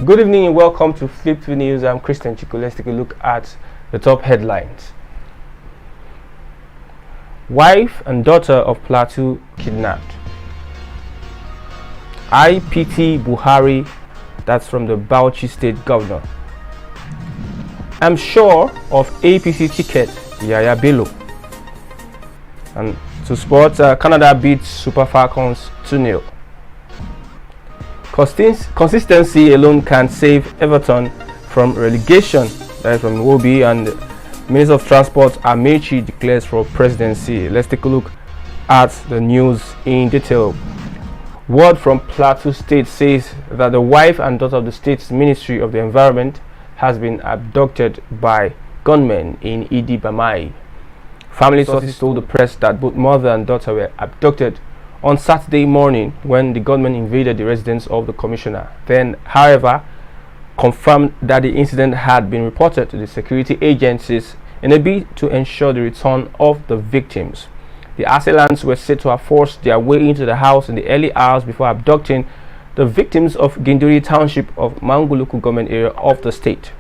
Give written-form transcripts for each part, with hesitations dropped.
Good evening and welcome to Fliptv News. I'm Christian Chico. Let's take a look at the top headlines. Wife and daughter of Plateau kidnapped. I pity Buhari, that's from the Bauchi state governor. I'm sure of APC ticket, Yaya Bello. And to sports, Canada beats Super Falcons 2-0. Consistency alone can save Everton from relegation. That is from Wobi. And Minister of Transport Amechi declares for presidency. Let's take a look at the news in detail. Word from Plateau State says that the wife and daughter of the state's Ministry of the Environment has been abducted by gunmen in Idi Bamai. Family sources told the press that both mother and daughter were abducted on Saturday morning when the gunmen invaded the residence of the commissioner. Then, however, confirmed that the incident had been reported to the security agencies in a bid to ensure the return of the victims. The assailants were said to have forced their way into the house in the early hours before abducting the victims of Ginduri Township of Mangu local government area of the state.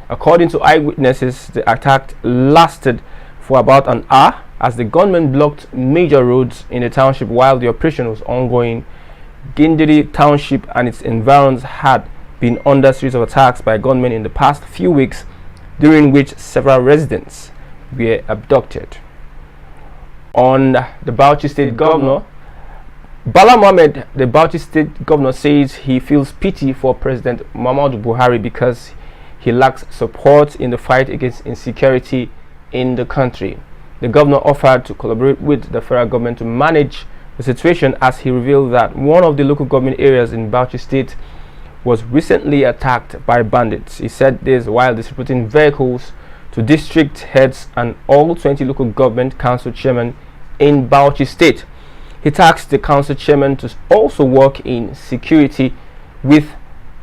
According to eyewitnesses, the attack lasted for about an hour as the gunmen blocked major roads in the township while the operation was ongoing. Ginduri Township and its environs had been under a series of attacks by gunmen in the past few weeks, during which several residents were abducted. On the Bauchi state governor, Bala Mohammed, the Bauchi state governor, says he feels pity for President Muhammadu Buhari because he lacks support in the fight against insecurity in the country. The governor offered to collaborate with the federal government to manage the situation as he revealed that one of the local government areas in Bauchi state was recently attacked by bandits. He said this while distributing vehicles to district heads and all 20 local government council chairmen in Bauchi state. He tasked the council chairmen to also work in security with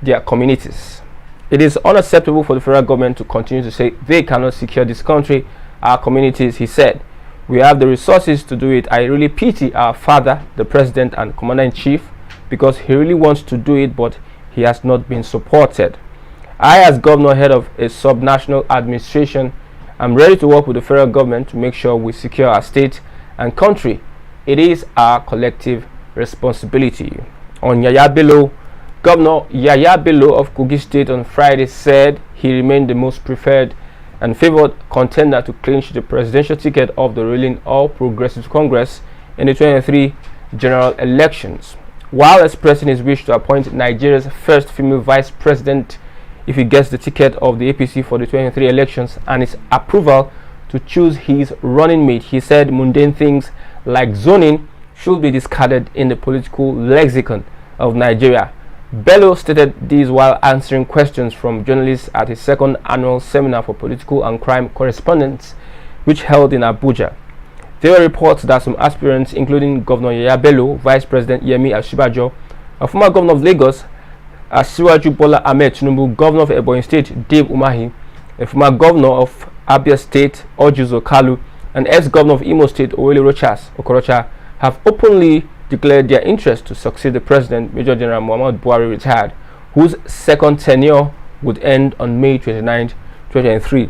their communities. It is unacceptable for the federal government to continue to say they cannot secure this country, our communities, he said. We have the resources to do it. I really pity our father, the president and commander-in-chief, because he really wants to do it, but he has not been supported. I, as governor, head of a sub-national administration, am ready to work with the federal government to make sure we secure our state and country. It is our collective responsibility. On Yaya Bello, Governor Yaya Bello of Kogi State on Friday said he remained the most preferred and favored contender to clinch the presidential ticket of the ruling All Progressives Congress in the 2023 general elections, while expressing his wish to appoint Nigeria's first female vice president if he gets the ticket of the APC for the 2023 elections, and his approval to choose his running mate. He said mundane things like zoning should be discarded in the political lexicon of Nigeria. Bello stated this while answering questions from journalists at his second annual seminar for political and crime correspondents, which held in Abuja. There were reports that some aspirants, including Governor Yaya Bello, Vice President Yemi Osinbajo, a former governor of Lagos, Asiwaju Bola Ahmed Tinubu, Governor of Ebonyi State, Dave Umahi, a former governor of Abia State, Ojuzo Kalu, and ex-governor of Imo State, Owele Okorocha, have openly declared their interest to succeed the president, Major General Muhammadu Buhari, retired, whose second tenure would end on May 29, 2023.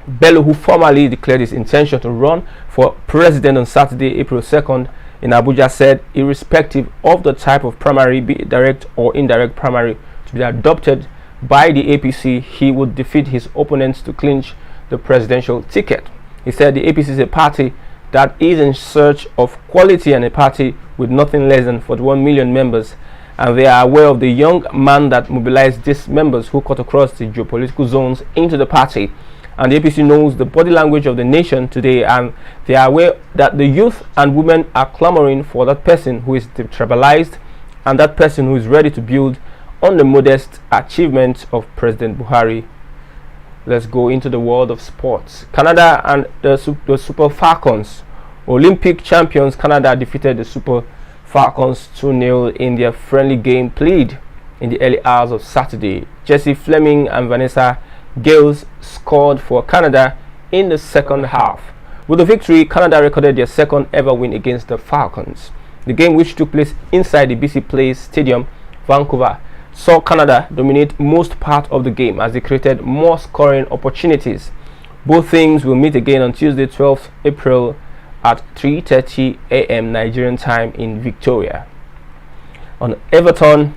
Bello, who formally declared his intention to run for president on Saturday, April 2nd, in Abuja, said irrespective of the type of primary, be it direct or indirect primary, to be adopted by the APC, he would defeat his opponents to clinch the presidential ticket. He said the APC is a party that is in search of quality and a party with nothing less than 41 million members, and they are aware of the young man that mobilized these members who cut across the geopolitical zones into the party. And the APC knows the body language of the nation today, and they are aware that the youth and women are clamoring for that person who is detribalized and that person who is ready to build on the modest achievements of President Buhari. Let's go into the world of sports. Canada and the Super Falcons, Olympic champions Canada, defeated the Super Falcons 2-0 in their friendly game played in the early hours of Saturday. Jessie Fleming and Vanessa Gales scored for Canada in the second half. With the victory, Canada recorded their second ever win against the Falcons. The game, which took place inside the BC Place Stadium, Vancouver, saw Canada dominate most part of the game as they created more scoring opportunities. Both teams will meet again on Tuesday, 12th April at 3:30 a.m. Nigerian time in Victoria. On Everton,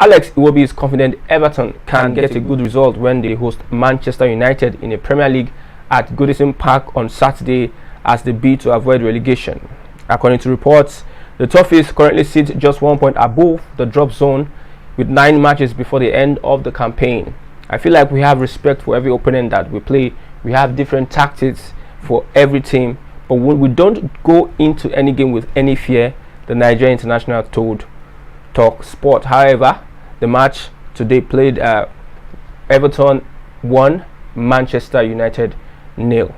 Alex Iwobi is confident Everton can get a good result when they host Manchester United in the Premier League at Goodison Park on Saturday as they bid to avoid relegation. According to reports, the Toffees currently sit just 1 point above the drop zone with 9 matches before the end of the campaign. I feel like we have respect for every opponent that we play. We have different tactics for every team, but when we don't go into any game with any fear, the Nigerian international told Talk Sport. However, the match today played Everton 1, Manchester United 0.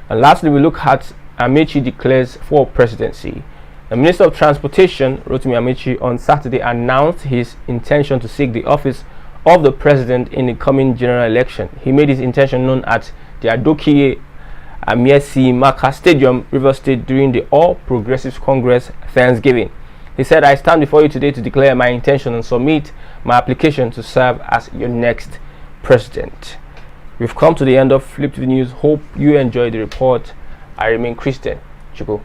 And lastly, we look at Amaechi declares for presidency. The Minister of Transportation, Rotimi Amaechi, on Saturday announced his intention to seek the office of the president in the coming general election. He made his intention known at the Adokiye Amiesi Maka Stadium, Rivers State, during the All Progressives Congress Thanksgiving. He said, "I stand before you today to declare my intention and submit my application to serve as your next president." We've come to the end of Fliptv News. Hope you enjoyed the report. I remain Christian Chuko.